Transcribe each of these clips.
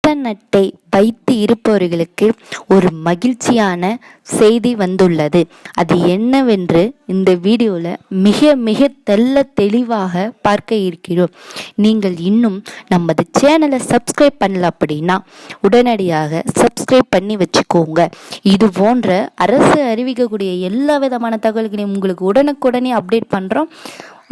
Ration அட்டை வைத்து இருப்பவர்களுக்கு ஒரு மகிழ்ச்சியான செய்தி வந்துள்ளது. அது என்னவென்று இந்த வீடியோவில் மிக மிக தெளிவாக பார்க்க இருக்கிறோம். நீங்கள் இன்னும் நமது சேனலை சப்ஸ்கிரைப் பண்ணல அப்படின்னா உடனடியாக சப்ஸ்கிரைப் பண்ணி வச்சுக்கோங்க. இது போன்ற அரசு அறிவிக்கக்கூடிய எல்லா விதமான தகவல்களையும் உங்களுக்கு உடனுக்குடனே அப்டேட் பண்ணுறோம்.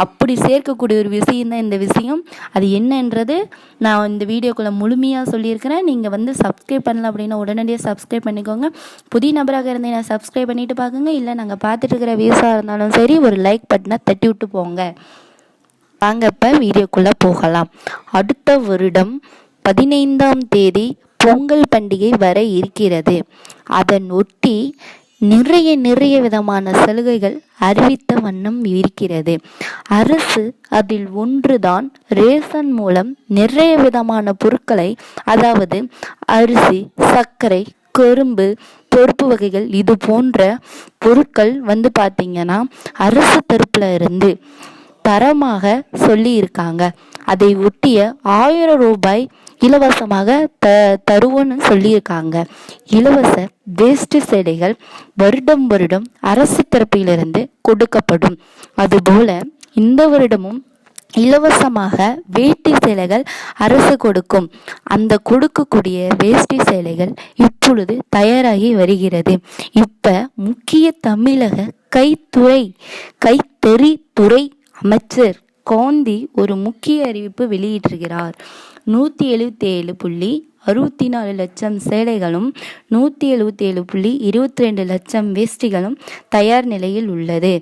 அப்படி சேர்க்கக்கூடிய ஒரு விஷயம் தான் இந்த விஷயம். அது என்னன்றது நான் இந்த வீடியோக்குள்ளே முழுமையாக சொல்லியிருக்கிறேன். நீங்கள் சப்ஸ்கிரைப் பண்ணல அப்படின்னா உடனடியாக சப்ஸ்கிரைப் பண்ணிக்கோங்க. புதிய நபராக இருந்தீங்கன்னா சப்ஸ்கிரைப் பண்ணிட்டு பார்க்குங்க. இல்லை நாங்கள் பார்த்துட்டு இருக்கிற வியூஸாக இருந்தாலும் சரி, ஒரு லைக் பட்டனை தட்டி விட்டு போங்க. வாங்க இப்போ வீடியோக்குள்ளே போகலாம். அடுத்த வருடம் 15ஆம் தேதி பொங்கல் பண்டிகை வர இருக்கிறது. அதன் ஒட்டி நிறைய விதமான சலுகைகள் அறிவித்த வண்ணம் இருக்கிறது. அரசு அதில் ஒன்றுதான் ரேஷன் மூலம் நிறைய விதமான பொருட்களை, அதாவது அரிசி, சர்க்கரை, கரும்பு, பருப்பு வகைகள், இது போன்ற பொருட்கள் பார்த்தீங்கன்னா அரசு தரப்புல இருந்து தரமாக சொல்லி இருக்காங்க. அதை ஒட்டிய 1000 ரூபாய் இலவசமாக தருவோன்னு சொல்லியிருக்காங்க. இலவச வேஷ்டி சேலைகள் வருடம் அரசு தரப்பிலிருந்து கொடுக்கப்படும். அதுபோல இந்த வருடமும் இலவசமாக வேஷ்டி சேலைகள் அரசு கொடுக்கும். அந்த கொடுக்கக்கூடிய வேஷ்டி சேலைகள் இப்பொழுது தயாராகி வருகிறது. இப்ப முக்கிய தமிழக கைத்தறித்துறை அமைச்சர் காந்தி ஒரு முக்கிய அறிவிப்பு வெளியிட்டிருக்கிறார். 177.64 லட்சம் சேலைகளும் 177.22 லட்சம் வேஷ்டிகளும் தயார் நிலையில் உள்ளது.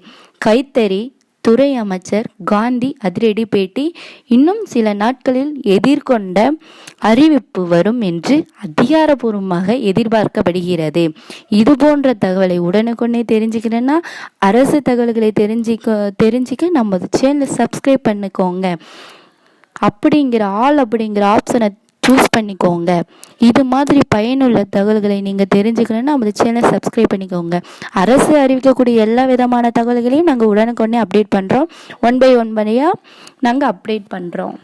கைத்தறி துறை அமைச்சர் காந்தி அதிரடி பேட்டி. இன்னும் சில நாட்களில் எதிர்கொண்ட அறிவிப்பு வரும் என்று அதிகாரப்பூர்வமாக எதிர்பார்க்கப்படுகிறது. இது போன்ற தகவலை உடனுக்குடனே தெரிஞ்சுக்கிறேன்னா அரசு தகவல்களை தெரிஞ்சிக்க நம்ம சேனலை சப்ஸ்கிரைப் பண்ணிக்கோங்க. அப்படிங்கிற ஆப்ஷனை சூஸ் பண்ணிக்கோங்க. இது மாதிரி பயனுள்ள தகவல்களை நீங்கள் தெரிஞ்சுக்கணும்னா நம்ம சேனலை சப்ஸ்கிரைப் பண்ணிக்கோங்க. அரசு அறிவிக்கக்கூடிய எல்லா விதமான தகவல்களையும் நாங்கள் உடனுக்குடனே அப்டேட் பண்ணுறோம். 1 by 1 நாங்கள் அப்டேட் பண்ணுறோம்.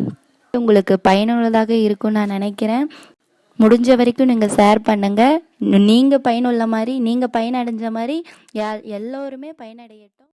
உங்களுக்கு பயனுள்ளதாக இருக்கும்னு நான் நினைக்கிறேன். முடிஞ்ச வரைக்கும் நீங்கள் ஷேர் பண்ணுங்கள். நீங்கள் பயனுள்ள மாதிரி, நீங்கள் பயனடைஞ்ச மாதிரி எல்லோருமே பயனடையட்டும்.